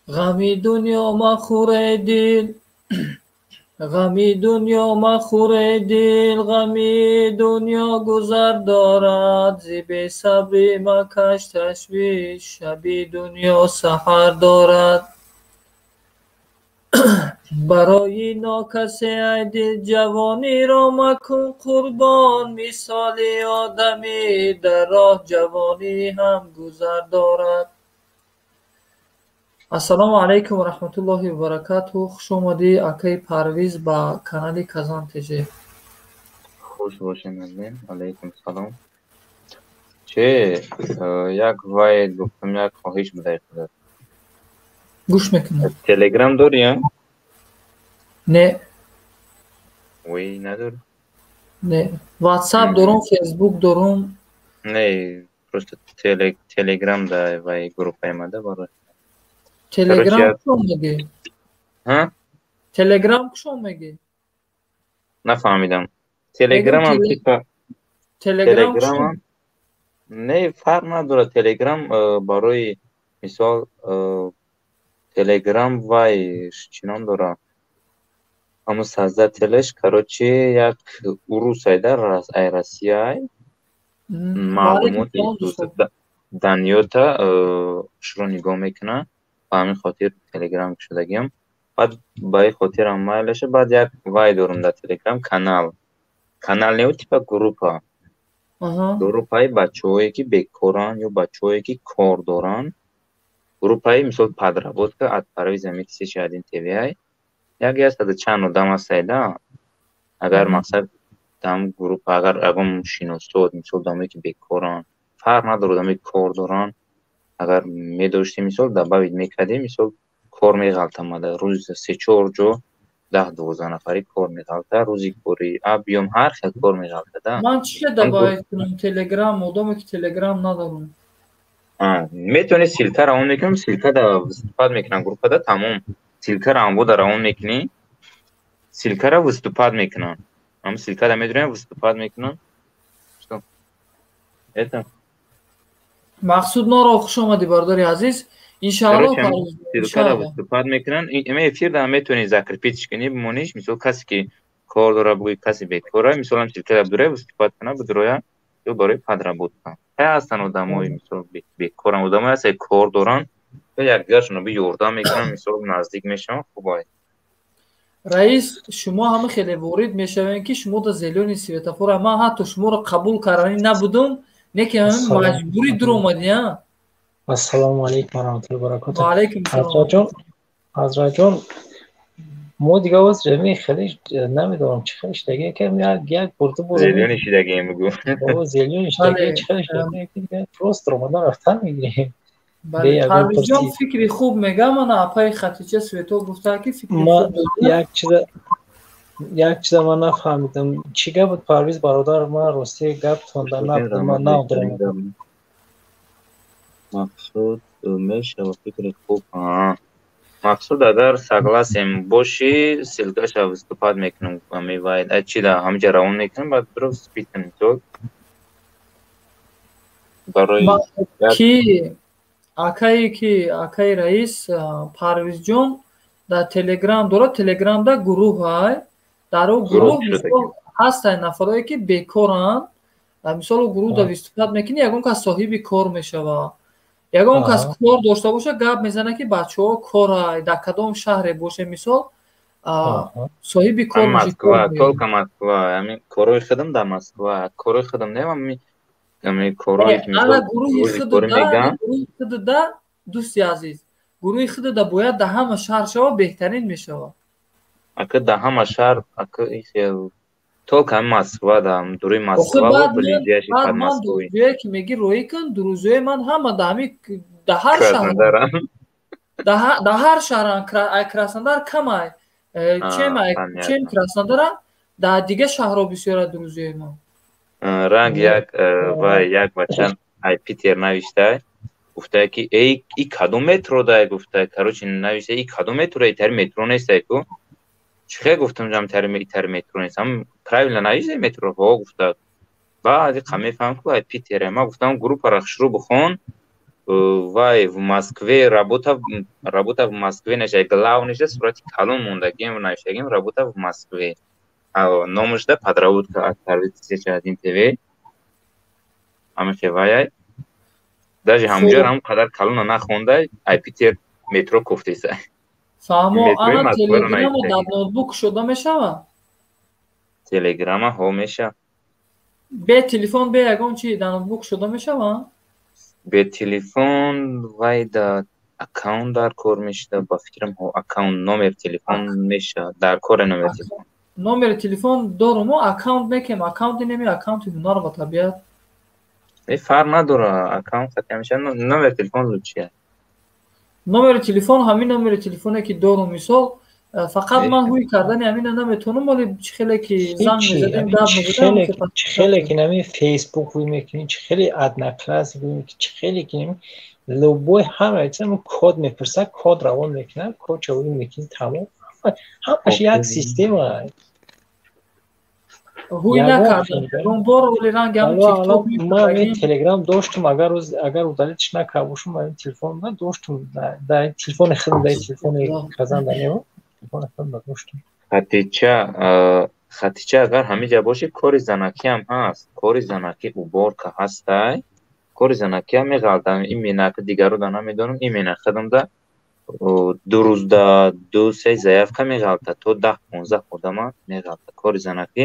غمی دنیا مخور دل، غمی دنیا مخور دل، غمی دنیا گذر دارد. ز بی صبری مکش تشویش، شبی دنیا سحر دارد. برای ناکسی ای دل جوانی را مکن قربان، مثال آدمی در راه جوانی هم گذر دارد. ассалому алайкум ва раҳматуллоҳи ва баракатуҳ. хуш омадӣ акаи Парвиз ба канали Казан ТЖ. Хуш бошед назмин. Алайкум салом. Че як вай гуфтам, як хоҳиш будай худат. гӯш мекунам. Телеграм дори я? Не. Ой, надори? Не. WhatsApp дорум, Facebook дорум. Не, просто Telegram да вай группа омада бора. Telegram кушон мегӣ? Ҳа? Telegram кушон мегӣ? Нафаҳмидам. Telegram ам типа Telegram не фарқ надорад. Telegram барои мисол Telegram вай чинон дора. Аммо Создателеш короче як урус айда ай Россияй маълумоти даниёта шуро нигоҳ мекуна. Ба ҳамин хотир Telegram шудагиам. баъд ба ин хотирам майлаша. баъд як вай дорум дар Telegram канал. Канал не типа группа. Группаи бачаҳое ки бекоранд ё бачаҳое ки кор доранд. Группаи мисол подработка от Парвиз Амир 361 ТВ. Як ястада чанд одам ҳастайда. Агар мақсад дам группа агар агам шиносод мисол дамое ки бекоранд, фарқ надорад дамое кор доранд. Агар медоштӣ мисол дабавид мекардӣ мисол кор меғалтамада рӯз 3-4 ҷо 10-12 нафари кор меғалта. рӯзи кори биём ҳар хел кор меғалтада. ман чӣ дабавид кунам Telegram одаме ки Telegram надорам? метавонӣ силка равон мекунам. Силка да выступат мекунам группада тамом. Силка равонбода равон мекунӣ. Силкара выступат мекунам. Ам силкада медонам выступат мекунам. Что? Это Мақсуд норо хуш омадӣ бардори азиз. Иншаллоҳ силкада выступат мекунам. Ин эфирда метавонӣ закрепитиш кунӣ бимониш. Мисол касе ки кор дора бугӯи касе бекора. Мисолам силкада бидуроя выступат куна бидуроя ё барои подработка. Ҳай ҳастанд одамои мисол бекоранд. Одамое ҳастанд кор доранд. Якдигаршонро би ёрдам мекунам. Мисол наздик мешавам. Хубай. раис, шумо ҳама хеле ворид мешавем ки шумо да зелёни светофора. Ман ҳатто шуморо қабул карданӣ набудум, не ки ҳамин маҷбурӣ дур омадӣ. Ассалому алайкум ва раҳматуллоҳи ва баракатуҳ. Ва алайкум салом. Ҳазратҷон, мо дига оз ҷамеъ хеле намедонам чӣ хел иштаги кам як бурда бо зелёни иштаги мегӯ. зелёни иштаги чӣ хел иштаги просто ромадан рафтан мегирем. Парвизҷон фикри хуб мегӯяд. Ман апаи хатича свето гуфтаа ки фикри хуб. як чиза ман нафаҳмидам. Чӣ гап буд Парвиз бародар? Ман рости гаптонда надорам. Мақсуд мешава фикри хуб. Мақсуд агар согласен бошӣ силкаша выступат мекунам. Амевайд чида ҳамҷа равон мекунам. баъд биро выступит кунем. то барои ки акаи раис Парвизҷон дар Telegram дорад. Telegramда гурӯҳ ай. дар ӯ гурӯҳ мисол ҳастанд нафарое ки бекоранд. мисол гурӯҳда виступат мекунӣ. Ягон кас соҳиби кор мешавад. Ягон кас кор дошта бошад гап мезана ки бачаҳо корай дар кадом шаҳре боше мисол соҳиби кор Москва, толка Москва. Ами корои худам дар Москва. Корои худам не ами корои ана гурӯҳи худда дӯсти азиз. гурӯҳи худда бояд дар ҳама шаҳр шавад, беҳтарин мешавад. Ака дар ҳама шаҳр ака ихел толка Москва дам дуруи Москва ва близияши пад Москваи. Ҷое ки меги роӣ кун, дурӯзои ман ҳама дами дар ҳар шаҳр. дар ҳар шаҳр ай Краснодар камай. Чем Краснодара дар дига шаҳрҳо бисёра дурӯзои ман. ранг як бача ай Питер навиштай. гуфтае ки и кадом метро дай гуфтае. Короче навиштай и кадом метро тари метро нестай ку. Чихе гуфтам ҷам тари метро нест. Ам правильно навиштай метро ҳо гуфта. баъди қамефаҳам ку ай Питер. Ман гуфтам группаро шурӯъ бихон. вай в Москве работа в Москве нешай главныйша сурати калон мондагим нашагим работа в Москве. Номышда подработка от Тарвиц 1 ТВ. Ами февай. Даже ҳамҷо ҳам қадар калон нахонда айпитер метро кофтиса. фаҳмо ана телеграма дар ноутбук шуда мешава? Телеграма ҳо меша. бе телефон бе ягон чи дар ноутбук шуда мешава? бе телефон вай да аккаунт дар кор мешуда ба фикрам ҳо аккаунт номер телефон меша дар кор номер телефон. номер телефон дорум аккаунт мекем аккаунти неми аккаунти ҳунар ба табиат. фарқ надора аккаунт меша номер телефон лучия. номери телефон ҳамин номери телефоне ки дорум мисол фақат ман ҳуй кардани ҳамина наметонам вале чӣ хеле ки занг мезадем даб мезадем чӣ хеле ки нами фейсбук ҳуй мекунӣ чӣ хеле аднакласс ҳуй мекунӣ чӣ хеле ки нами любой ҳама чизам код мепурса код равон мекунам код чавӣ мекунӣ тамом ҳамаш як система ҳуй накардам ягон бор вале рангам тикток ман телеграм доштум агар удалитш накарда бошам ман телефонда доштум дар телефони худам дар телефони казанда немо телефони худам доштум. хатича агар ҳамиҷа боши кори занакӣ ҳам ҳаст. кори занакӣ уборка ҳастай. кори занакӣ ҳам меғалтам ин менака дигару да намедонам ин менахадамда 2 рӯзда 2-3 заявка меғалта то 10-15 одама меғалта кори занакӣ.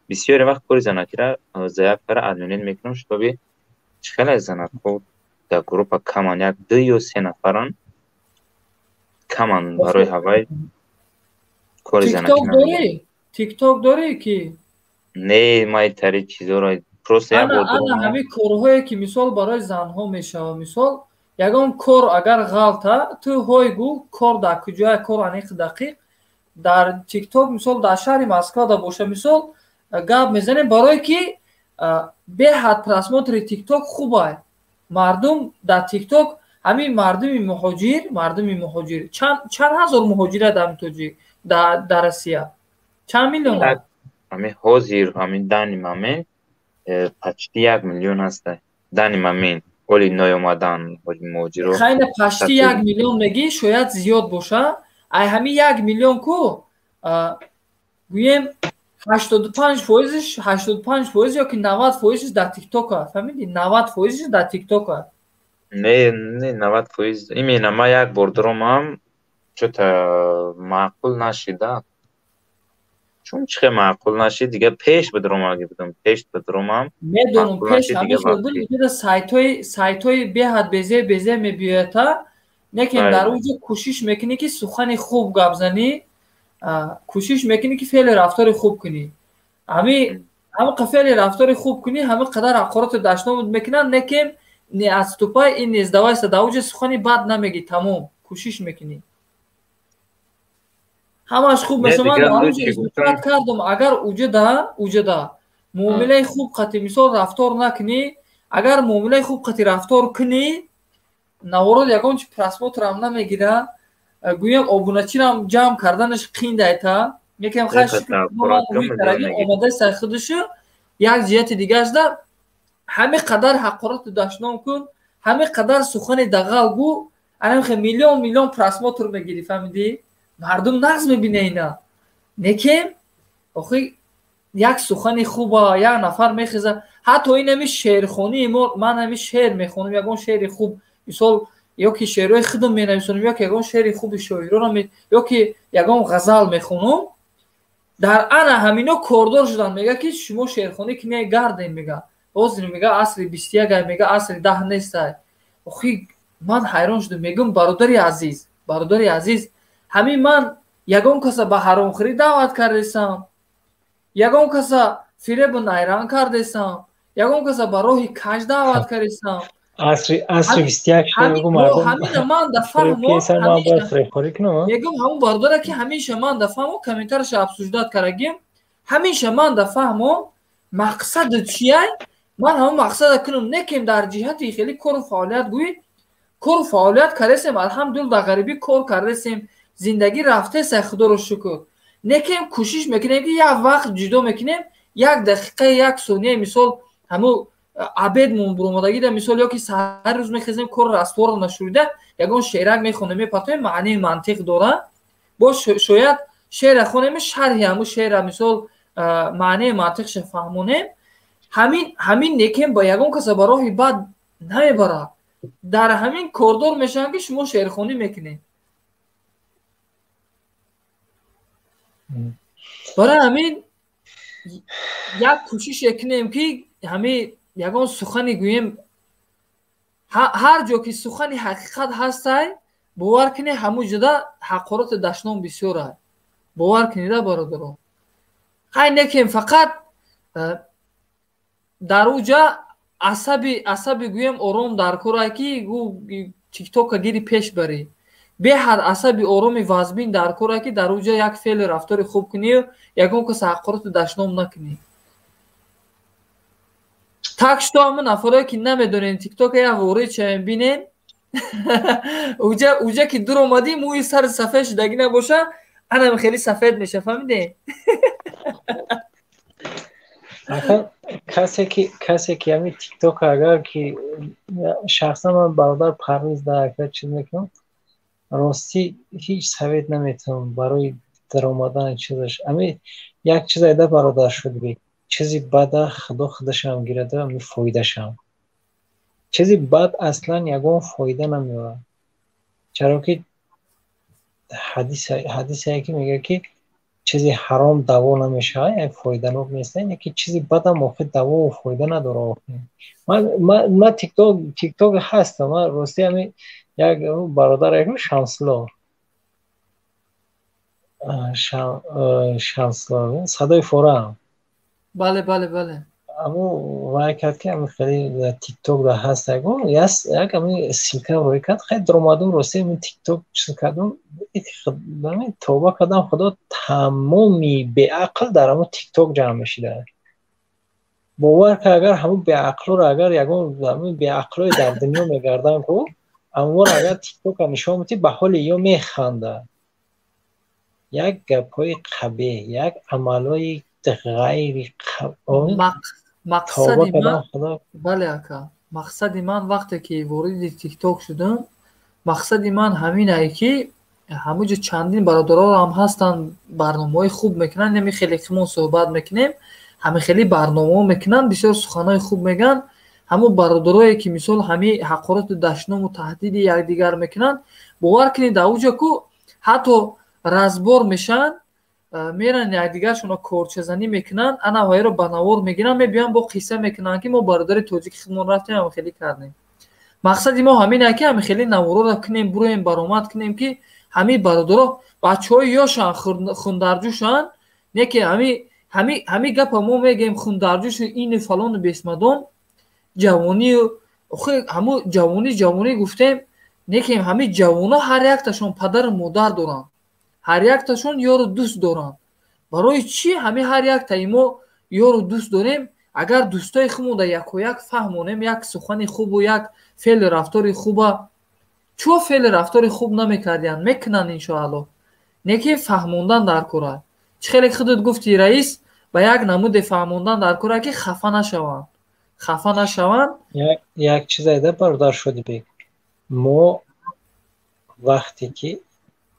бисёре вақт кори занакира заявкара админет мекунам шутоби чӣ хеле занакҳо дар группа каман як 2 ё 3 нафаран каман барои ҳавай кори занакӣ. тикток дорӣ ки не май тари чизоро просто як ана ҳамин корҳое ки мисол барои занҳо мешава мисол ягон кор агар ғалта ту ҳой гу кор дар куҷоя кор аниқ дақиқ дар тикток мисол дар шаҳри Москва да боша мисол гап мезанем барое ки беҳад просмотри тикток хубай мардум дар тикток ҳамин мардуми муҳоҷир чанд ҳазор муҳоҷират ҳамин тоҷик дар Россия чанд миллион ҳамин ҳозир ҳамин дани момент почти 1 миллион ҳастай дани момент оли наёмадан муҳоҷиро хайна почти 1 миллион мегӣ шояд зиёд боша ай ҳамин 1 миллион ку гӯем 85% ёки 90% дар тикток аст фаҳмидӣ 90% дар тикток аст не 90% имена ман як бор дуромам чӯта маъқул нашида чун чихе маъқул нашид дига пеш бидуромаги будам пеш бидуромам медонам пеш ҳамишуда сайтҳои беҳад безе мебиёята некем дар уҷо кӯшиш мекунӣ ки сухани хуб гап занӣ кӯшиш мекунӣ ки феъли рафтори хуб кунӣ ҳамақа феъли рафтори хуб кунӣ ҳама қадар ҳақороти дашномуд мекунанд некем не отступай и не сдавайся дар уҷо сухани бад намегӣ тамом кӯшиш мекунӣ ҳамаш хуб мешава ман дар уҷо изофат кардам агар уҷада муомилаи хуб қати мисол рафтор накунӣ агар муомилаи хуб қати рафтор кунӣ навород ягон чи просмотрам намегира гӯям обуначирам ҷамъ карданаш қиндайта якам омадаи худашо як ҷиҳати дигаашда ҳами қадар ҳақороти дашном кун ҳами қадар сухани дағал гӯ анамхе миллион просмотр мегирӣ фаҳмидӣ мардум нағз мебина ина некем охи як сухани хуба як нафар мехеза ҳатто инами шеърхонии мо ман ами шеър мехонам ягон шеъри хуб мисол ёки шеърҳои худам менависонам ёки ягон шеъри хуби шоирона ёки ягон ғазал мехонам дар ана ҳамино кордор шуданд мега ки шумо шеърхонӣ кине гардем мега ҳозир мега асри 21 мега асри 10 нестай охи ман ҳайрон шудам мегӯм бародари азиз ҳамин ман ягон каса ба ҳаромхӯрӣ даъват кардесам ягон каса фиребу найран кардесам ягон каса ба роҳи каж даъват кардесам асри 21 шугу мардум ҳамина ман да фаҳмо мегӯм ҳамун бародаре ки ҳамеша ман да фаҳмо комментарша обсуждат карагим ҳамеша ман да фаҳмо мақсаду чияй ман ҳамун мақсада кунам некем дар ҷиҳати хеле кору фаъолият гӯӣ кору фаъолият кардесем алҳамдулилла дар ғарибӣ кор кардесем зиндагӣ рафтесай худоро шукр некем кӯшиш мекунем ки як вақт ҷудо мекунем 1 дақиқа 1 сония мисол ҳамун абедмон буромадагида мисол ё ки саҳар рӯз мехезем кор раствор нашурида ягон шеърак мехонем мепатоем маънии мантиқ дора бо шояд шеъра хонем шарҳи ҳамун шеъра мисол маънии мантиқша фаҳмонем ҳамин некем ба ягон каса ба роҳи бад намебарад дар ҳамин кордор мешаванд ки шумо шеърхонӣ мекунед барои ҳамин як кӯшише кунем ки ҳамин ягон сухани гӯем ҳар ҷо ки сухани ҳақиқат ҳастай бовар кунед ҳамун ҷода ҳақороти дашном бисёр аст бовар кунеда бародарон хай некем фақат дар у ҷа асаби гӯем ором дар корае ки тиктока гири пеш барӣ беҳад асаби ороми вазбин дар корае ки дар у ҷа як феъли рафтори хуб кунӣ ягон каса ҳақороти дашном накунӣ так што ҳамун нафаре ки намедонен тиктока як ворид шавем бинем уҷа ки дур омадӣ мӯи сари сафед шудагӣ набоша анам хеле сафед меша фаҳмидем کسی که همین تیک توک اگر که شخصا من برادر پرویز در حرکت چیز میکنم راستی هیچ سوید نمیتونم برای در آمدن چیزش همین یک چیز ایده برادر شد بید چیزی بد خدا خودش هم گیرده همین فایدهش هم چیزی بد اصلا یگان فایده نمیاره چرا که حدیثی که میگه که چیزی حرام دوا نمیشه یک فایده نوک نیست اینه که چیزی بد هم واقع دوا و فایده نداره من تیک توک هستم من راستی همین یک برادر یک شمسلا صدای فوره هم بله اما وای کرد که همین خیلی تیک توک ده هست یک همین سیلکه روی کرد خیلی درآمدم راستی همین تیک توک چیز کردم توبه کردم خدا تمامی به عقل در همون تیک توک جمع میشیده باور که اگر همون به عقل رو اگر یگون همون به عقلای در دنیا میگردن که اما اگر تیک توک نشون میدی به حال یا میخنده یک گپای قبیح یک عملای غیر مقصدی من بله اکا مقصدی من وقتی که وارد تیک توک شدم مقصدی من همینه که همونجا چندین برادرها هم هستن برنامه‌های خوب میکنن نمی خیلی کمون صحبت میکنیم همه خیلی برنامه میکنن بسیار سخنای خوب میگن همون برادرایی که مثال همه حقارت دشنام و تهدید یکدیگر میکنن باور کنید اوجا کو حتی رزبار میشن میرن یکدیگرشون رو کورچزنی میکنن انا وای رو بنوار میگیرن میبیان با قصه میکنن که ما برادر توجیک خودمون رفتیم هم خیلی کردیم مقصدی ما همینه که هم خیلی نوارو رو کنیم برویم برآمد کنیم که همه برادرها بچهای یاشان خوندرجوشان نه که همه گپ ما میگیم خوندرجوش این فلان بسمدان جوانی همو جوانی گفتیم نه که همه جوانا هر یک تاشون پدر و مادر دارن هر یک تاشون یارو دوست دارن برای چی همه هر یک تا ما یارو دوست داریم اگر دوستای خودمون در یک و یک فهمونیم یک سخن خوب و یک فعل رفتاری خوبه چو فعل رفتاری خوب نمیکردین میکنن انشاءالله نکی فهموندن در کاره چه خیلی خودت گفتی رئیس با یک نمود فهموندن در کاره که خفه نشوند یک چیز ایده برادر شدی بگم ما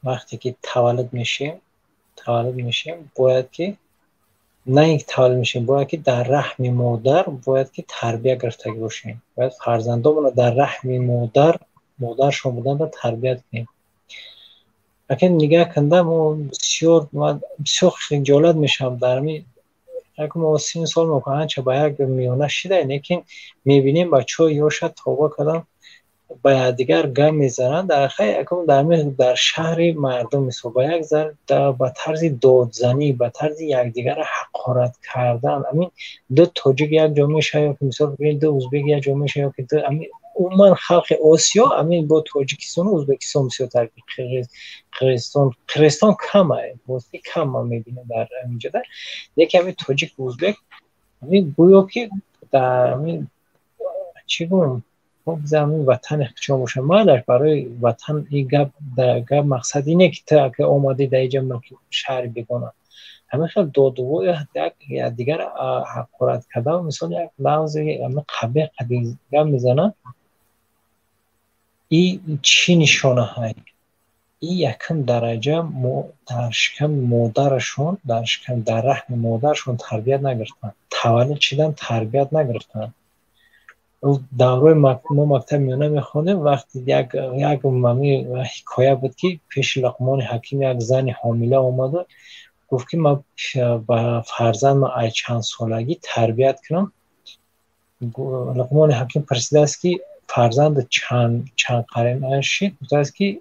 وقتی که تولد میشیم باید که نه اینکه تولد میشیم باید که در رحم مادر باید که تربیت گرفته باشیم باید فرزندامون در رحم مادرشون بودن رو تربیت کنیم اگر نگاه کنده ما بسیار خجالت میشم در می اگر ما 30 سال میکنن چه با یک میانه شده لیکن میبینیم بچه ها یا شاید توبه کردن با دیگر گم میزنن در خیلی در شهر مردم مثل با یک با طرز دادزنی با طرز یکدیگر حقارت کردن همین دو تاجیک یک جامعه شاید که مثلا دو ازبک یک جامعه شاید که دو عموما خلق آسیا همین با تاجیکستان و ازبکستان بسیار ترکیب قرقیزستان کمه واسه کم میبینه در اینجا در یکی همین تاجیک و ازبک همین گویا که در همین چی گویم زمین وطن اخچام باشه مالش برای وطن این گپ مقصد اینه که تا که آماده در اینجا شهر بگونه همیشه دادگاه یا دیگر حقارت کرده مثلا یک لحظه اما قبه قدیگه میزنه این چی نشانه های این یکم درجه در شکم مادرشون در شکم در رحم مادرشون تربیت نگرفتن تولد شدن تربیت نگرفتن دوره ما مکتب میانه میخونه وقتی یک ممی حکایه بود که پیش لقمان حکیم یک زن حامله آمده گفت که ما با فرزند ما ای چند سالگی تربیت کنم لقمان حکیم پرسیده است که فرزند چند قرن شد گفته است که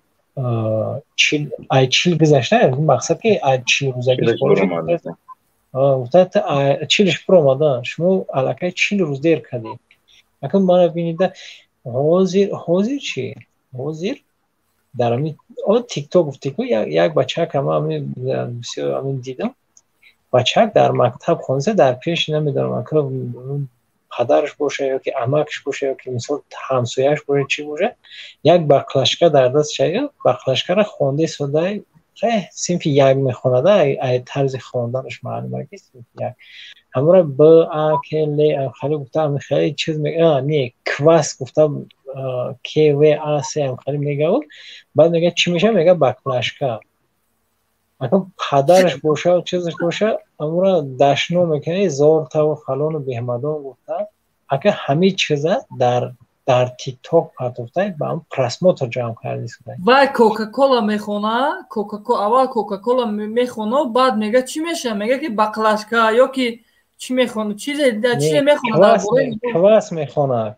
چیل گذشته مقصد که چیل روزگیش باشه گفته چیلش پر آمده شما علاقه چیل روز دیر کردید اکنون ما بینیده حاضر چی؟ حاضر در همین تیک توک یک بچه که همین دیدم بچه در مکتب خونسه در پیش نمیدونم که پدرش باشه یا که عمکش باشه یا که مثلا همسایه‌اش باشه چی باشه یک بقلشکه در دست شاید بقلشکه را خونده سوده صنف یک میخونده ای طرز خواندنش معلومه که صنف یک همه را با اکل خیلی گفتم خیلی چیز میگه نه کواس گفتم که و آسه هم خیلی میگه بعد میگه چی میشه میگه بقلشکه اگه پدرش باشه و چیزش باشه اما را دشنو میکنه زار تا و فلان و بهمدان گفته اگه همه چیزه در تیک توک پرتوفته با هم پرسموتر جمع کردی سوده وای کوکاکولا میخونه اول کوکاکولا میخونه بعد میگه چی میشه میگه که بقلشکه یا که چی میخونه چیزی میخونه کواس میخونه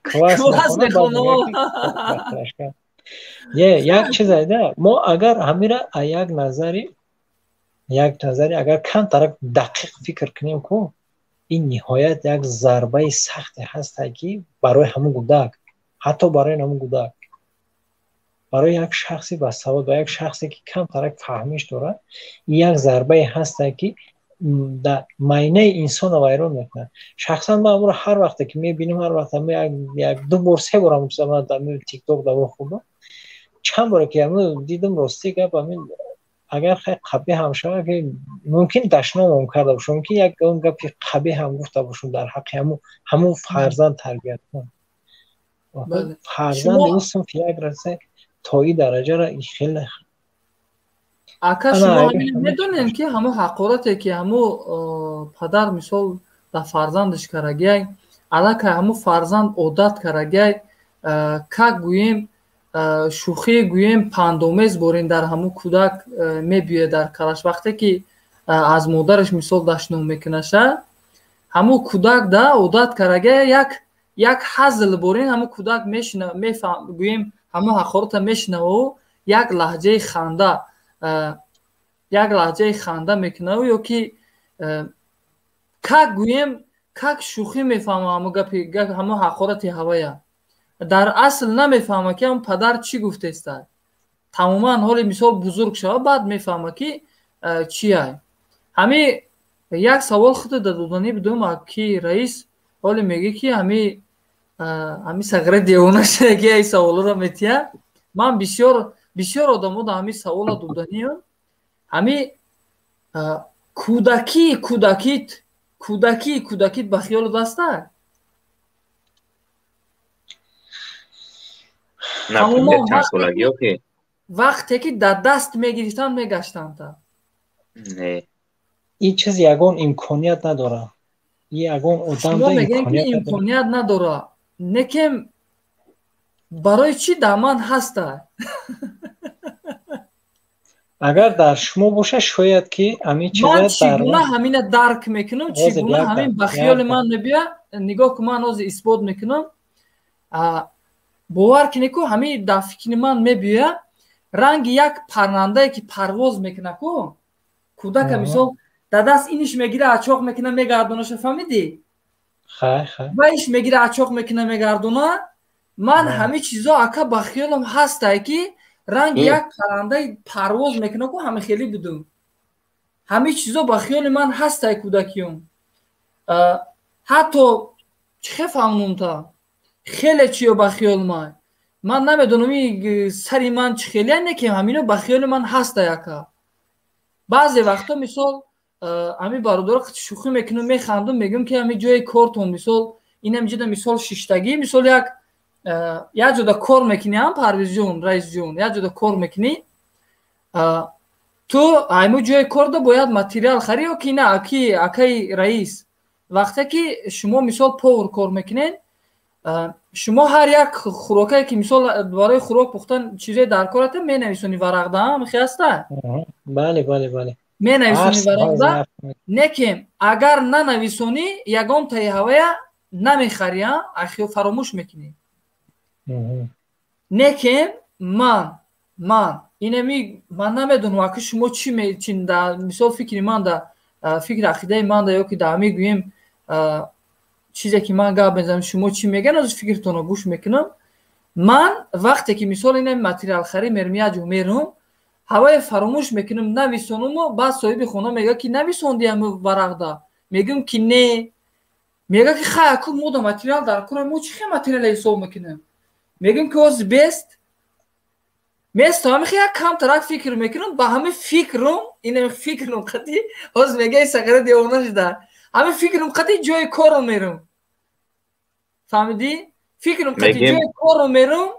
یک چیز ایده ما اگر همین را یک نظری اگر کم طرف دقیق فکر کنیم که این نهایت یک ضربه سخت هست که برای همون کودک حتی برای همون کودک برای یک شخصی با سواد و یک شخصی که کم طرف فهمیش داره یک ضربه هست که در معنی انسان رو ویران میکنه شخصا ما امروز هر وقت که میبینیم هر وقت یک دو بار سه بار هم در تیک توک دوا خوبه چند بار که امروز دیدم راستی گپ همین اگر خیلی قبیح هم شد که ممکن دشنام هم کرده باشون که یک اون گپی قبیح هم گفته باشون در حق همون فرزند تربیت کن فرزند این صنف یک رسه تا این درجه را خیلی اکا شما میدونین که همون حقارته که همون پدر مثال در فرزندش کرگی علاقه همون فرزند عادت کرگی که گوییم شوخی گوییم پندومز بورین در همون کودک میبیه در کلش وقتی که از مادرش مثال دشنو میکنشه همون کودک دا عادت کرگی یک حزل بورین همون کودک میشنه گوییم همون حقارت میشنه و یک لحجه خنده میکنه و یا که گوییم شوخی میفهمه همون گپی همون حقارت هوایه در اصل نمیفهمه که اون پدر چی گفته است تماما حالی مثال بزرگ شد بعد میفهمه که چیه همین یک سوال خود دادونی بدونم که رئیس حالی میگه که همین سگره دیوانه شده که این سوال رو میتیه من بسیار آدم دا همین سوال دادونی همین کودکیت به خیال دسته وقتی که در دست میگیریستن میگشتن تا این چیز یگان امکانیت نداره یگان آدم دا امکانیت نداره نکم برای چی در من هسته اگر در شما باشه شاید که همین چیز من چگونه همین درک میکنم چگونه همین به خیال من نبیه نگاه که من از اثبات میکنم باور کنی که همین در فکر من میبیه رنگ یک پرنده که پرواز میکنه که کودک مثال در دست اینش میگیره اچاق میکنه میگردونه فهمیدی؟ و ایش میگیره اچاق میکنه میگردونه من همه چیزا اکا به خیالم هسته که رنگ یک پرنده پرواز میکنه که همه خیلی بدون همه چیزا به خیال من هسته کودکیم حتی چه فهمونم تا خیلی چیو به خیال من نمیدونم سری من چه خیلی نکیم همینو به خیال من هسته یکا بعضی وقتا مثال ами бародаро шӯхӣ мекунам, механдам, мегӯям ки ами ҷои кортон мисол инам ҷида мисол шиштагӣ мисол як ҷода кор мекунӣ, ам Парвизҷон, Раисҷон, як ҷода кор мекунӣ, ту айму ҷои корда бояд материал харӣ ё ки на акаи Раис. Вақте ки шумо мисол повар кор мекунед, шумо ҳар як хӯрокае ки мисол барои хӯрок пухтан чизе дар кората менависонӣ варақда, михи аста? бале менависонӣ варақда, лекин агар нанависонӣ ягон таи ҳавая намехарӣ, фаромӯш мекунӣ. Лекин ман намедонам аки шумо чӣ мисол фикри ман да фикри ақидаи ман да ё ки да мегӯем чизе ки ман гап мезанам шумо чӣ мегӯед, аз фикртонро гӯш мекунам. Ман вақте ки мисол ина материал харӣ мерум як ҷо мерум, ҳавае фаромӯш мекунам, нависонуму баъд соҳиби хона мегӯяд ки нависонди ами варақда, мегӯям ки не, мегӯяд ки хай аку мо да материал дар кора, мо чӣ хел материале ҳисоб мекунем, мегӯям ки оз бест место ҳамихи як камтарак фикр мекунам, ба ҳами фикрум ина фикрум қати оз мегаи сақара девона шуда, ҳами фикрум қати ҷои корро мерум, фаҳмидӣ? Фикрум қати ҷои корро мерум,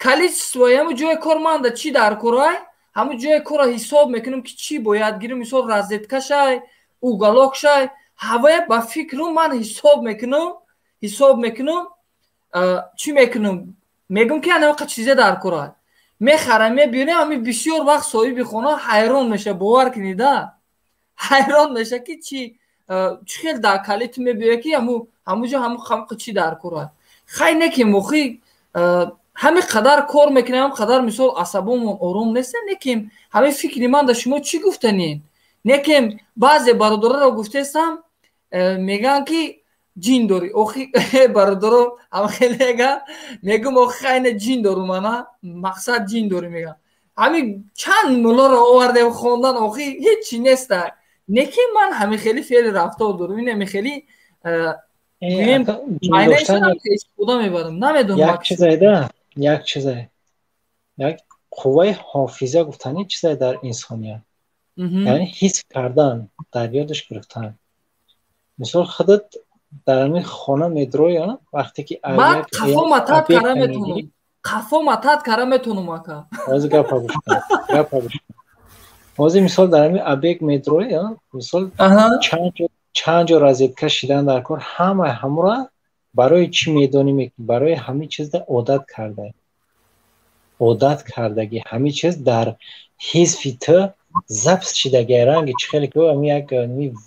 количествои ҳаму ҷои кор манда чӣ дар корай, ҳаму ҷои корро ҳисоб мекунам ки чӣ бояд гирем, мисол розетка шай, уголок шай, ҳавае ба фикрум ман ҳисоб мекунам, чӣ мекунам, мегӯям ки анаqa чизе дар корай, мехарам, мебинем, ами бисёр вақт соҳиби хона ҳайрон меша, бовар кунед, ҳайрон меша ки чӣ хел дар калиту мебиёяд ки ҳамуҷо ҳамуқа чӣ дар корай. Хай не ки мохи ҳами қадар кор мекунем, ҳам қадар мисол асабомон ором нест, неким ҳами фикри ман да шумо чӣ гуфтанин, неким баъзе бародароро гуфтестам, мегӯянд ки ҷин дорӣ, охи бародаро ҳамхелега мегӯм охи хайна ҷин дорум, ана мақсад ҷин дорӣ мегӯям, ҳами чанд муллоро овардем хондан, охи ҳечи неста, неки ман ҳамихели феъли рафтор дорум, ин ҳамихели истифода мебарам, намедонам як чизе як қувваи ҳофиза гуфтани чизе дар инсоният, яъне ҳис кардан, дар ёдаш гирифтан. Мисол худат дар ами хона медроӣ, вақте ки баъд қафо матад кара метонам ака. Ҳозир гапа гӯш кун. Ҳозир мисол дар ами объект медроӣ, мисол чанд ҷо розетка шидан дар кор, ҳамаро барои чӣ медонӣ, барои ҳамин чизда одат кардагӣ, ҳамин чиз дар ҳизфи ту запс шидаги ранги чӣ хеле ки ами як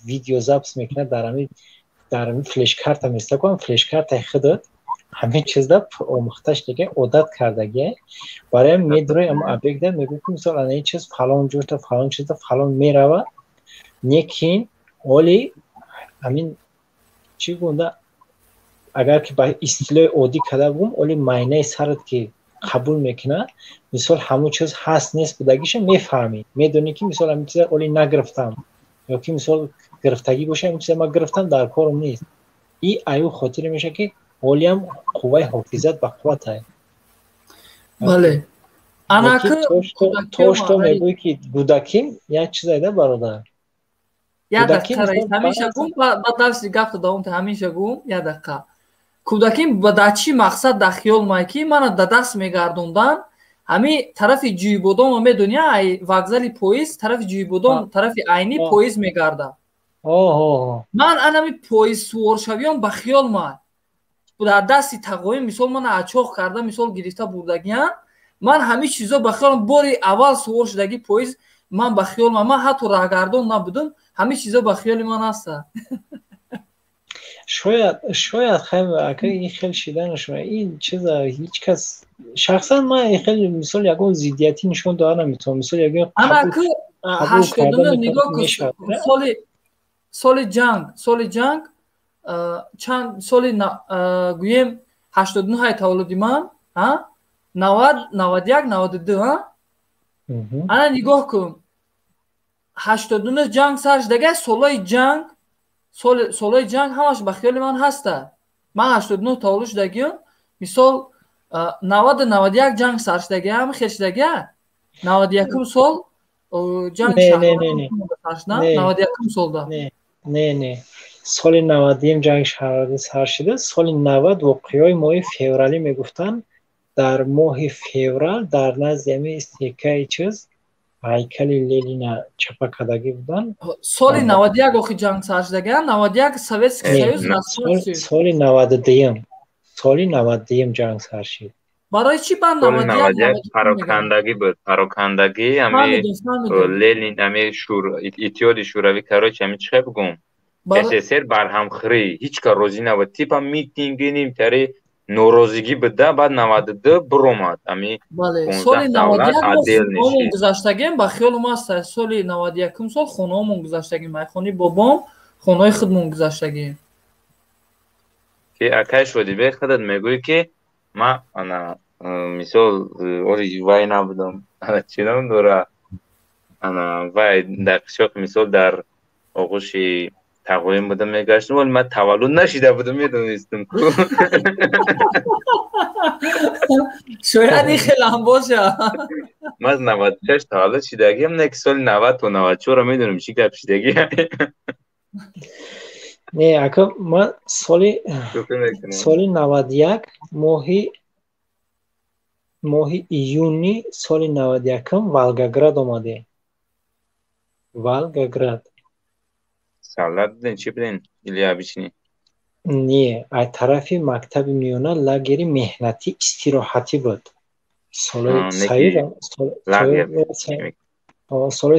видео запс мекунад дар ами флешкарта местакон, флешкартаи худат ҳамин чизда омӯхта шидаги одат кардагӣ, барои ҳамин медрои ам объектда мегӯяд ки мисол ана ин чиз фалон ҷота фалон чизда фалон мерава, некин оли ҳамин чӣ гунда агар ки ба истилоҳи оддӣ када бигӯм, оли майнаи сарат ки қабул мекунад, мисол ҳамун чиз ҳаст нест будагиша мефаҳмӣ, медонӣ ки мисол ҳамин чиза оли нагирифтам, ё ки мисол гирифтагӣ боша, ҳамин чиза ман гирифтам дар корум нест. И аю хотире меша ки олиам қувваи ҳофизат ба қувватай. Бале. Анаки тошто мегӯӣ ки гудаким як чизайда бародар. Я дақиқа ҳамеша гум ба дарси гап давом та ҳамеша гум я дақиқа. Кӯдаким ба дар чӣ мақсад дар хиёл май ки мана да даст мегардондан, ҳами тарафи ҷӯйбодон медони ай вокзали поезд, тарафи ҷӯйбодон тарафи айни поезд мегардад. Ман анами поезд суворшавиён ба хиёл май дар дасти тағоим мисол мана ачоқ карда мисол гирифта бурдагиян, ман ҳамин чизо ба хиёлам бори аввал сувор шудаги поезд ман ба хиёл ман ҳатто раҳгардон набудам, ҳамин чизо ба хиёли ман аста. шояд хайр ака ин хел шидан шума ин чиза ҳеҷ кас шахсан ман хел мисол ягон зиддияти нишон дода наметавонам, мисол ягон анаку 89 нигоҳ кун, соли ҷанг чанд соли гӯем 89 ҳай таваллуди ман 90 91 92 ана нигоҳ кун 89 ҷанг сар шудага, солои ҷанг ҳамаш ба хиёли ман ҳаста. Ман 89 таваллуд шудагиём, мисол 90 91 ҷанг сар шудага, ҳама хел шудага. 91 сол ҷанг Не, не, шаҳрвандӣ не, не. на Не. 91 солда. Не. Соли 90 ҷанг шаҳрвандӣ сар шуда. Соли 90 воқеаҳои моҳи февралӣ мегуфтанд. Дар моҳи феврал дар назди ҳамин стекаи чиз ҳайкали Ленина чапа кардагӣ буданд. Соли 91 охи ҷанг сар шудагиан, 91 Советский Союз расход шуд. Соли 92. Соли 92 ҷанг сар шуд. Барои чӣ ба соли 91 парокандагӣ буд. Парокандагӣ ҳами Ленин ҳами иттиҳоди шӯравӣ карочи ҳами чихе бигум. СССР барҳамхӯрӣ ҳеҷ ка розӣ набуд. Типа митинги нимтари норозигӣ буда баъд 92 биромад. Ҳами 15 давлат адел нишид. гузаштагем ба хиёлум аст соли 91 сол хонаҳомон гузаштагем, майхонаи бобом, хонаҳои худмон гузаштагем. Ки акай шоди бе худат мегӯӣ ки ма ана мисол оли вай набудам. Ана чӣ ном дора? Ана вай дар қишоқ мисол дар оғӯши тақвим будам мегаштам, вале ман таваллуд нашида будам, медонистам ку. Шояд ин хеле ҳам боша. Ман 96 таваллуд шидагиам, не ки соли 90 то 94 медонам чӣ гап шидагӣ. Не, ака ман соли 91 моҳи июни соли 91 Волгоград омадем. Волгоград. Солдат будин чӣ будин? Или обични? Не, аз тарафи мактаби миёна лагери меҳнатӣ истироҳатӣ буд. Солҳои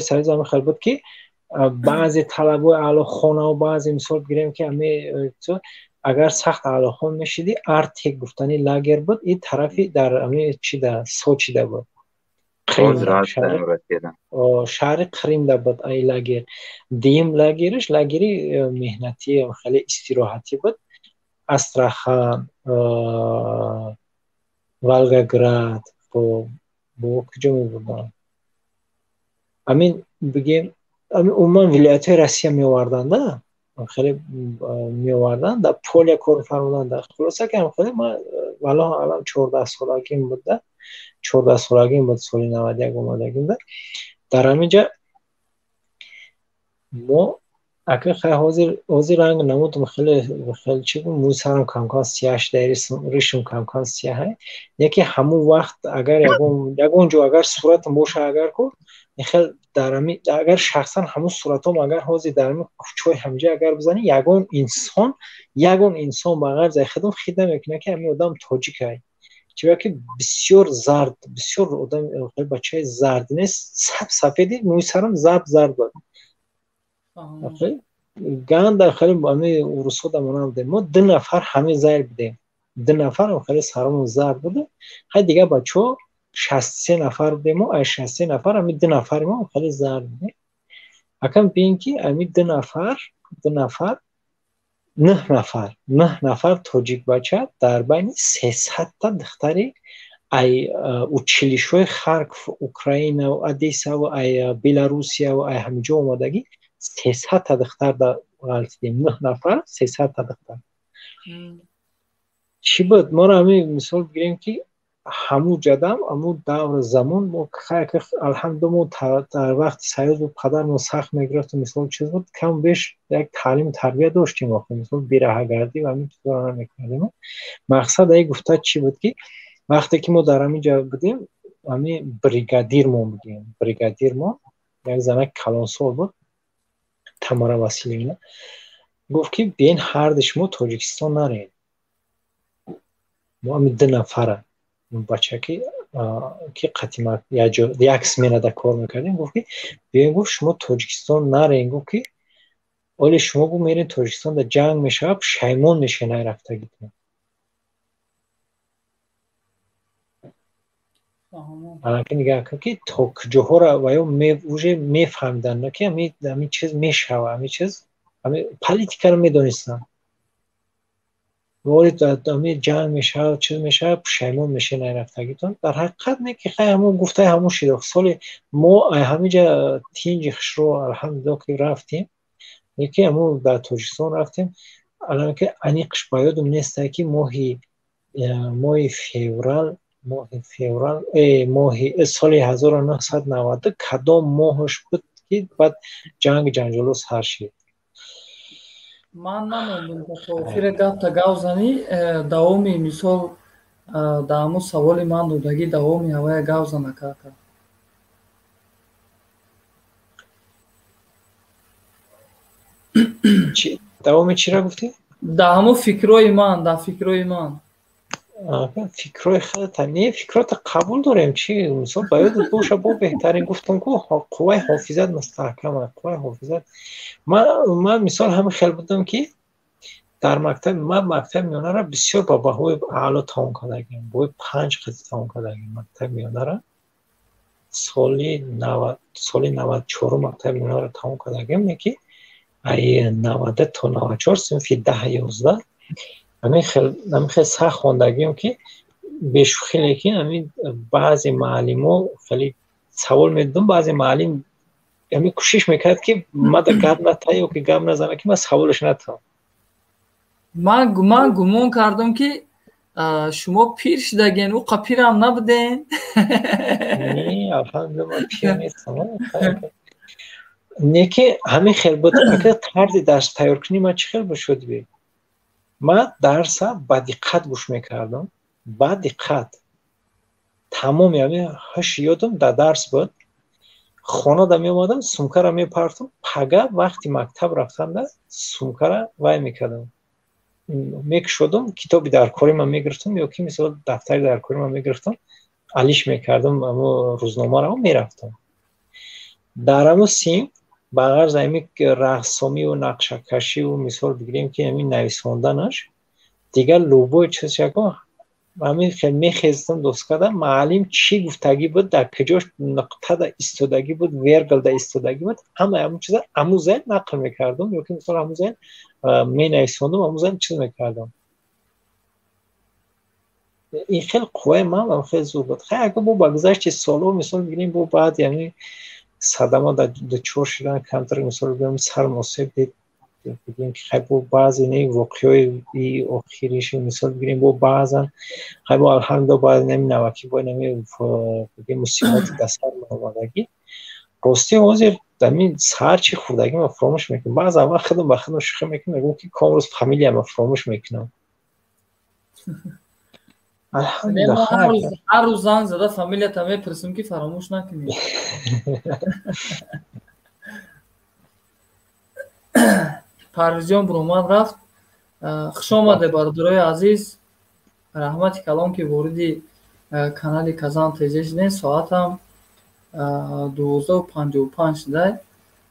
союз ҳам хел буд ки баъзе талабои аълохонао баъзе мисол бигирем ки агар сахт аълохон мешидӣ, Артек гуфтани лагер буд. Ин тарафи дар чида Сочида буд. шаҳри Қримда буд ай лагер. Дуюм лагериш лагери меҳнатӣ хеле истироҳатӣ буд. Астрахан, Волгоград, бо куҷо мебурдам? Амин бигем умуман вилоятҳои Россия меоварданда, хеле меоварданд, дар Полия кор мефармуданд. Хулоса ки хеле ман вало 14 солагим буда. 14 солагим буд соли 91 омадагимда. Дар ҳаминҷа мо ака ҳозир ранг намудам хеле чӣ буд, мӯи сарам камкам сиёҳ шуда, ришм камкам сиёҳ. Яке ҳамун вақт агар ягон ҷо агар суратам боша агар ко хел дар ҳамин агар шахсан ҳамун суратом агар ҳозир дар ҳамин кӯчаҳои ҳамҷа агар бизанӣ, ягон инсон ба ғайр захидам хида мекунад ки ҳамин одам тоҷик аст. Чиба ки бисёр зард, бисёр одам бачаи зард нест, сафеди мӯи сарам зард буд. Ганда хеле ами урусо да монанд мо 2 нафар ҳамин зайр будем. 2 нафар хеле сарамон зард буд. Ҳай дига бачаҳо 63 нафар будем. Мо ай 63 нафар ами 2 нафари мо хеле зард будем. Акам бин ки ами 2 нафар 9 нафар тоҷик бача дар байни 300 та духтари ай училишҳои Харков, Украина, Одесса ва ай Беларусия ва ай ҳаминҷо омадагӣ 300 та духтар да галатидем. 9 нафар 300 та духтар. Чӣ буд? Мора ҳамин мисол бигирем ки ҳамун ҷадам ҳамун давр замон мо алҳамдулилла дар вақти союз буд, падармон сахт мегирифт, мисол чиз буд, кам беш як таълим тарбия доштем, мисол бираҳагардӣ ва ҳамин чизора намекардем. Мақсад ай гуфта чӣ буд ки вақте ки мо дар ҳамин ҷо будем, ҳамин бригадирмон будем. Бригадирмон як занак калонсол буд, Тамара Васильевна, гуфт ки биен ҳарди шумо Тоҷикистон нарем. Мо ҳамин 2 нафара бача ки қатимат як сменада кор мекардем, гуфт ки биен гуфт шумо Тоҷикистон нарем. Гуфт ки оли шумо гуфт мерен Тоҷикистон да ҷанг мешавад, пушаймон мешавед нарафтагитон. Аланки нигоҳ кун ки то куҷоҳоро ваё уже мефаҳмиданд ки ҳамин чиз мешавад, ҳамин чиз ҳамин политикаро медонистанд. وارد ادامه جنگ میشه و چیز میشه پشیمون میشه نرفتگیتون. در حقیقت نه که خیلی همون گفته همون شده. سال ما همینجا تینج خشرو الحمدلله که رفتیم، یکی همون در تاجیکستان رفتیم. الان که انیقش باید نیست که ماهی فوریه ماه فوریه ماه سال 1990 کدام ماهش بود که بعد جنجال سر شد؟ من نموندم تا آخر گپ تا گپ زنی دوامی مثال در همون سوال من دودگی دوامی هوای گپ زنه کاکا. چی دوامی چی را گفتی؟ در همون فکرای من در فکرای من فکرای خودت نه فکرات قبول داریم چی مثلا باید باشه با بهترین گفتم که قوه حافظت مستحکمه قوه حافظت من مثال همین خیلی بودم که در مکتب مکتب میانه را بسیار با بهای اعلا تمام کردیم با 5 قطعه تمام کردیم مکتب میانه را سالی 94 مکتب میانه را تمام کردیم یکی ای 90 تا 94 صنف 10 11 همین خیلی سخت خوندگیم که بشوخی لیکن همین بعضی معلم خیلی سوال میدونم بعضی معلم همین کوشش میکرد که ما در گپ نتایی و که گپ نزنه که من سوالش نتام. من گمان کردم که شما پیر شدگین و قپیر هم نبودین. نه الحمدلله من پیر نیستم نه که همین خیلی بود اگر طرز درس تیار کنی من چه خیلی بشود بی من درس با دقت گوش میکردم با دقت تمام همین هش یادم در درس بود خانه دا می اومدم سمکه را می پرتم پگه وقتی مکتب رفتم ده سمکه را وای میکردم میکشودم کتابی در کاری من میگرفتم یا که مثلا دفتری در کاری من میگرفتم علیش میکردم اما روزنامه را میرفتم در همون سیم بغیر زمین رسامی و نقشه کشی و مثال بگیریم که همین نویساندنش دیگر لوبوی چیز یکم همین خیلی میخیزدم دوست کردم معلم چی گفتگی بود در کجاش نقطه در استودگی بود ویرگل در استودگی بود همون چیزا اموزن نقل میکردم یا که مثال اموزن می نویساندم اموزن چیز میکردم این خیلی قوه من خیلی زور بود خیلی اگه با بگذشت سالو مثال بگیریم با بعد یعنی صدمه در چور شدن کمتر مثال بگیریم سر مصیب دید بگیم که خیلی با بعضی نی واقعی آخریش مثال بگیریم با بعضا خیلی با الحمدلله باید نمی نوکی باید نمی مصیبت دستر آمدگی راستی حاضر دمین سر چی خوردگی من فراموش میکنم بعض اول خودم با خودم شوخی میکنم میگم که کامروز فامیلی هم فراموش میکنم الحمدلله هر روز زنگ زده فامیلیت هم میپرسیم که فراموش نکنیم. پرویز جان برومد رفت خوش آمده برادرای عزیز رحمت کلام که وردی کانال کازان تیزی شدین ساعت هم 12:55 شده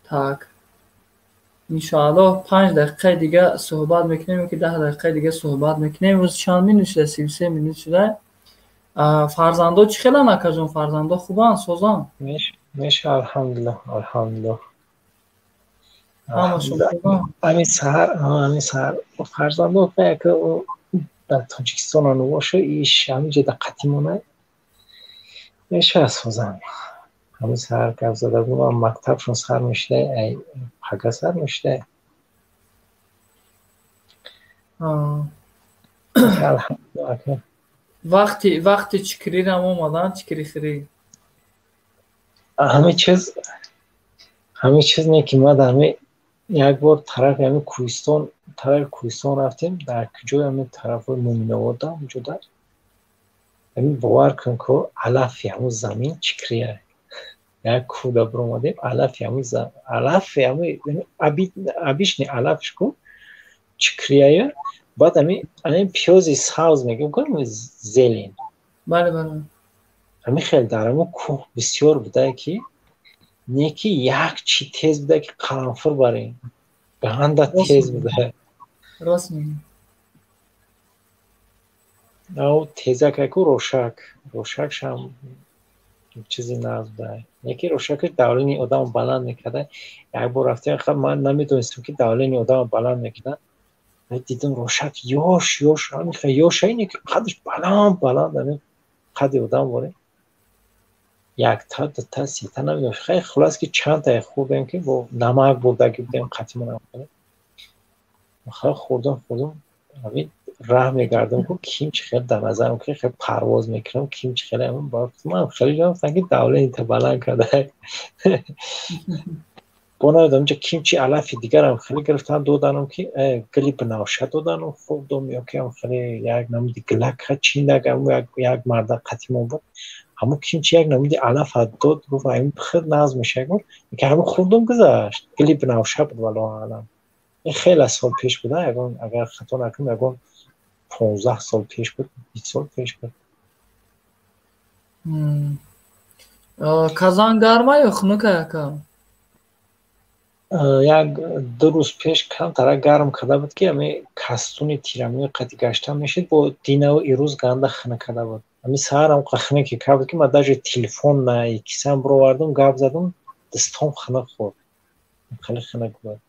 так انشاءالله 5 دقیقه دیگه صحبت میکنیم که 10 دقیقه دیگه صحبت میکنیم روز چند مینوت شده 33 مینوت شده فرزندا چی خیلی نکجون فرزندا خوبن سوزان میشه الحمدلله همین سهر فرزندا که در تاجیکستان باشه ایش همینجا در قدیمونه میشه سوزان همین سهر که زده بودم مکتبشون سر میشته پگه سر میشته وقتی چکری رم اومدن چکری خری همه چیز نه که ما در همه یک بار طرف همه کوهستان رفتیم در کجای همه طرف مومین آباد اونجا در همین باور کن که علفی همون زمین چکریه یک کودا برامدیم علفی همون زمین علفی همون عبیش نه علفش کن چکریه بعد همین پیازی ساوز میگم کنم زلین بله همین خیلی در همون کوه بسیار بوده که نیکی یک چی تیز بوده که قرنفر بریم به هنده تیز بوده راست میگیم او تیزه که روشکش هم چیزی نبوده یکی روشکش دولینی آدم بلند میکده یک بار رفتیم خب من نمیدونستم که دولینی آدم بلند میکده دیدم روشک یاش یاش اینه که قدش بلند قد آدم باره یک تا دو تا سی تا نمیدونم خیلی خلاص که چند تا خوردیم که با نمک بردگی بودیم قطعی من خیلی خوردم راه میگردم که کیم چه خیلی در نظرم که خیلی پرواز میکنم کیم چه خیلی همون با من خیلی جام سنگی دوله این تبلن کرده بنا دارم که کیم چی علافی دیگر هم خیلی گرفتم دو دانم که کلیپ نوشته دو دانم خوب دوم یا که هم خیلی یک نمودی گلک چین نگم یک مرد قدیم بود همون کیم چی یک نمودی علاف داد گفت این خیلی ناز میشه گفت که همون خوردم گذاشت کلیپ نوشته بود والله عالم این خیلی سال پیش بوده اگر خطا نکنم 15 سال پیش بود 20 سال پیش بود Kazan garma ya xunuk yakam. یک دو روز پیش کم تر گرم کرده بود که همی کستون تیرمی قطی گشتم میشید با دینه و ایروز گنده خنه کرده بود همی سهر هم خنه که کرد که من در تلفن نه یکیسه هم برو وردم گب زدم دستام خنه خورد خیلی خنه بود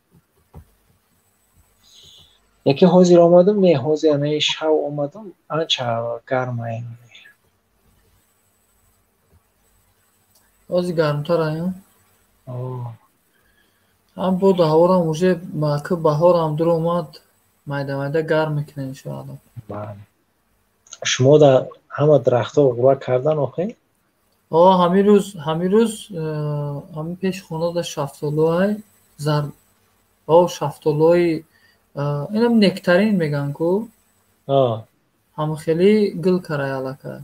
یکی حاضر آمدم نه حاضر نه شو آمدم آنچه گرم این Ozi garmtar ayam. Ham بود هوارم уже که بهار هم در اومد میده گرم میکنه انشاءالله. بله. شما در همه درخت‌ها غوره کردن آخه؟ همین روز همین پیش خونه در شفتالو زرد شفتالوی اینم نکترین میگن کو هم خیلی گل کرده علاقه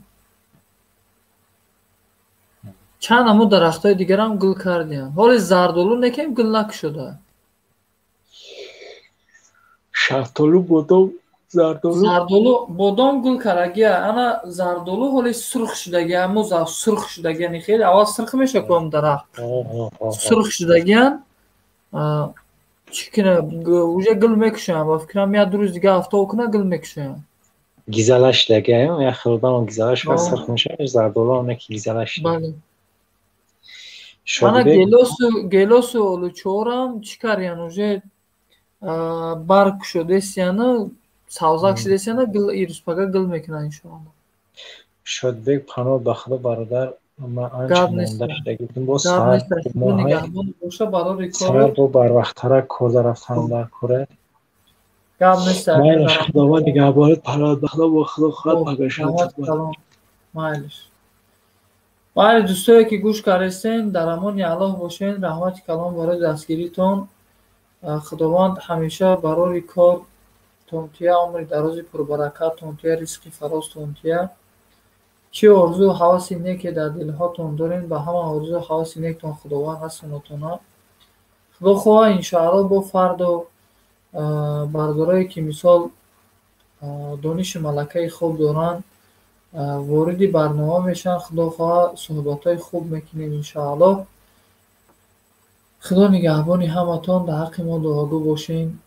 چند همون درخت های دیگر هم گل کردیم حالا زردالو نکیم گل نک شده شفتالو بودم زردالو بودم گل کرده انا زردالو حالا سرخ شدگی همون سرخ شدگی یعنی خیلی اول سرخ میشه کم درخت سرخ شدگی چی کنه اوجه گل میکشن و فکرم یه دو روز دیگه هفته کنه گل میکشن گیزلش لگه یا خلودان گیزلش و سرخ میشه زردالو هم نکی گیزلش بله من گلوس و لچورم چی کاریم اوجه برگ شده سیانه سوزاک شده سیانه گل ایروز پاگه گل میکنه انشاءالله شد بگ پناه بخدا برادر من آنچه مونده شدگیدیم با سر ماهای سر دو بر وقتره کرده رفتن در کره مایلش خداوند نگه بارد پراد بخدا با خدا خواهد پگه شد مایلش بله دوستایی که گوش کردین در امان الله باشین رحمت کلام برای دستگیریتون خداوند همیشه برای کار تونتیه عمر دراز پربرکت تونتیه ریسکی فراز تونتیه چه آرزو و حواس نیکی در دلهاتون دارین به همه آرزو و حواس نیکتون خداوند حسناتونه خدا خواه انشاءالله با فرد و بردارایی که مثال دانش ملکه خوب دارن واردی برنامه میشن خدا خواه صحبتای خوب میکنیم انشاءالله خدا نگهبانی همتون در حق ما دعاگو باشین